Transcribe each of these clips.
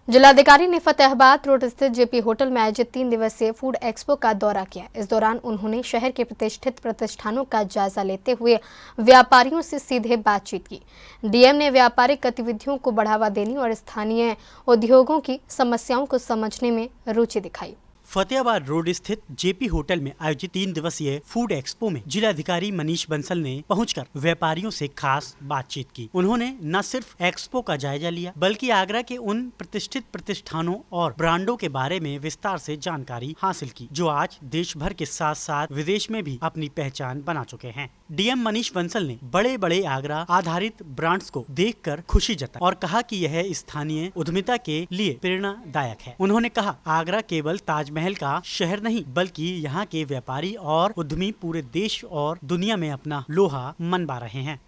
जिलाधिकारी ने फतेहाबाद रोड स्थित जेपी होटल में आयोजित 3 दिवसीय फूड एक्सपो का दौरा किया। इस दौरान उन्होंने शहर के प्रतिष्ठित प्रतिष्ठानों का जायजा लेते हुए व्यापारियों से सीधे बातचीत की। डीएम ने व्यापारिक गतिविधियों को बढ़ावा देने और स्थानीय उद्योगों की समस्याओं को समझने में रुचि दिखाई। फतेहाबाद रोड स्थित जेपी होटल में आयोजित 3 दिवसीय फूड एक्सपो में जिलाधिकारी मनीष बंसल ने पहुंचकर व्यापारियों से खास बातचीत की। उन्होंने न सिर्फ एक्सपो का जायजा लिया बल्कि आगरा के उन प्रतिष्ठित प्रतिष्ठानों और ब्रांडों के बारे में विस्तार से जानकारी हासिल की जो आज देश भर के साथ साथ विदेश में भी अपनी पहचान बना चुके हैं। डीएम मनीष बंसल ने बड़े बड़े आगरा आधारित ब्रांड्स को देखकर खुशी जताई और कहा कि यह स्थानीय उद्यमिता के लिए प्रेरणादायक है। उन्होंने कहा, आगरा केवल ताजमहल का शहर नहीं बल्कि यहाँ के व्यापारी और उद्यमी पूरे देश और दुनिया में अपना लोहा मनवा रहे हैं।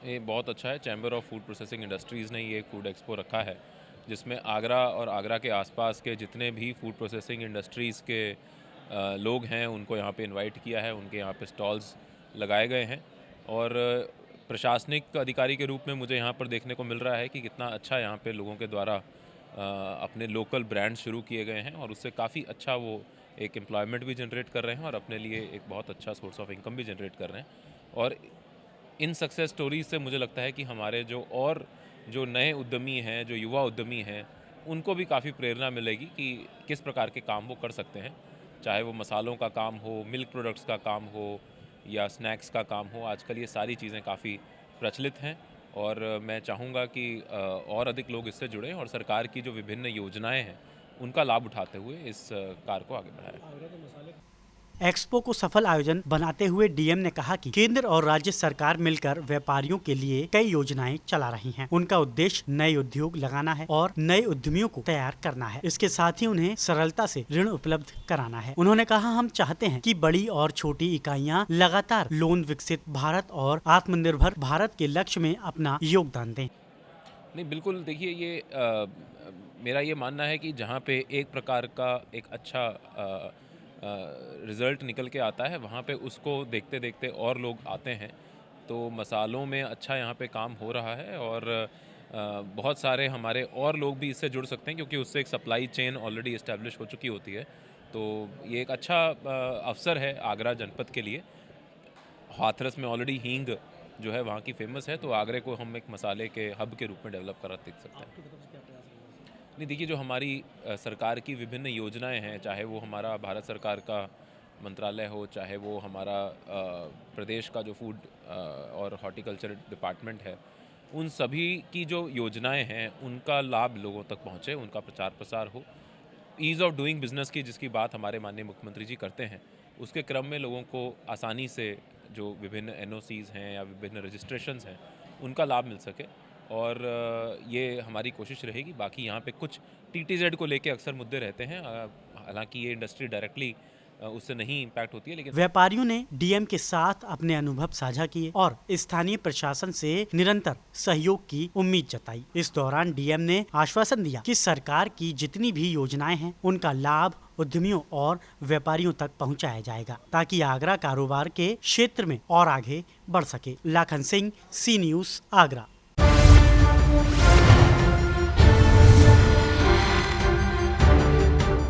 ये बहुत अच्छा है। Chamber of food processing industries ने ये फूड एक्सपो रखा है जिसमें आगरा और आगरा के आसपास के जितने भी फूड प्रोसेसिंग इंडस्ट्रीज़ के लोग हैं उनको यहाँ पे इनवाइट किया है। उनके यहाँ पे स्टॉल्स लगाए गए हैं और प्रशासनिक अधिकारी के रूप में मुझे यहाँ पर देखने को मिल रहा है कि कितना अच्छा यहाँ पे लोगों के द्वारा अपने लोकल ब्रांड शुरू किए गए हैं और उससे काफ़ी अच्छा वो एक एम्प्लॉयमेंट भी जनरेट कर रहे हैं और अपने लिए एक बहुत अच्छा सोर्स ऑफ इनकम भी जनरेट कर रहे हैं। और इन सक्सेस स्टोरीज से मुझे लगता है कि हमारे जो नए उद्यमी हैं, जो युवा उद्यमी हैं, उनको भी काफ़ी प्रेरणा मिलेगी कि किस प्रकार के काम वो कर सकते हैं, चाहे वो मसालों का काम हो, मिल्क प्रोडक्ट्स का काम हो या स्नैक्स का काम हो। आजकल ये सारी चीज़ें काफ़ी प्रचलित हैं और मैं चाहूँगा कि और अधिक लोग इससे जुड़ें और सरकार की जो विभिन्न योजनाएं हैं उनका लाभ उठाते हुए इस कार्य को आगे बढ़ाएं। एक्सपो को सफल आयोजन बनाते हुए डीएम ने कहा कि केंद्र और राज्य सरकार मिलकर व्यापारियों के लिए कई योजनाएं चला रही हैं। उनका उद्देश्य नए उद्योग लगाना है और नए उद्यमियों को तैयार करना है। इसके साथ ही उन्हें सरलता से ऋण उपलब्ध कराना है। उन्होंने कहा, हम चाहते हैं कि बड़ी और छोटी इकाइयां लगातार लोन विकसित भारत और आत्मनिर्भर भारत के लक्ष्य में अपना योगदान दें। नहीं, बिल्कुल। देखिए, ये मेरा ये मानना है कि जहाँ पे एक प्रकार का एक अच्छा रिज़ल्ट निकल के आता है वहाँ पे उसको देखते देखते और लोग आते हैं। तो मसालों में अच्छा यहाँ पे काम हो रहा है और बहुत सारे हमारे और लोग भी इससे जुड़ सकते हैं क्योंकि उससे एक सप्लाई चेन ऑलरेडी इस्टेब्लिश हो चुकी होती है। तो ये एक अच्छा अवसर है आगरा जनपद के लिए। हाथरस में ऑलरेडी हींग जो है वहाँ की फेमस है, तो आगरे को हम एक मसाले के हब के रूप में डेवलप कर देख सकते हैं। नहीं, देखिए, जो हमारी सरकार की विभिन्न योजनाएं हैं, चाहे वो हमारा भारत सरकार का मंत्रालय हो, चाहे वो हमारा प्रदेश का जो फूड और हॉर्टिकल्चर डिपार्टमेंट है, उन सभी की जो योजनाएं हैं उनका लाभ लोगों तक पहुंचे, उनका प्रचार प्रसार हो। ईज़ ऑफ डूइंग बिजनेस की जिसकी बात हमारे माननीय मुख्यमंत्री जी करते हैं, उसके क्रम में लोगों को आसानी से जो विभिन्न एनओसीज़ हैं या विभिन्न रजिस्ट्रेशंस हैं उनका लाभ मिल सके और ये हमारी कोशिश रहेगी। बाकी यहाँ पे कुछ टीटीजेड को लेके अक्सर मुद्दे रहते हैं, हालांकि ये इंडस्ट्री डायरेक्टली उससे नहीं इम्पैक्ट होती है, लेकिन व्यापारियों ने डीएम के साथ अपने अनुभव साझा किए और स्थानीय प्रशासन से निरंतर सहयोग की उम्मीद जताई। इस दौरान डीएम ने आश्वासन दिया कि सरकार की जितनी भी योजनाएं हैं उनका लाभ उद्यमियों और व्यापारियों तक पहुंचाया जाएगा ताकि आगरा कारोबार के क्षेत्र में और आगे बढ़ सके। लाखन सिंह, सी न्यूज़, आगरा।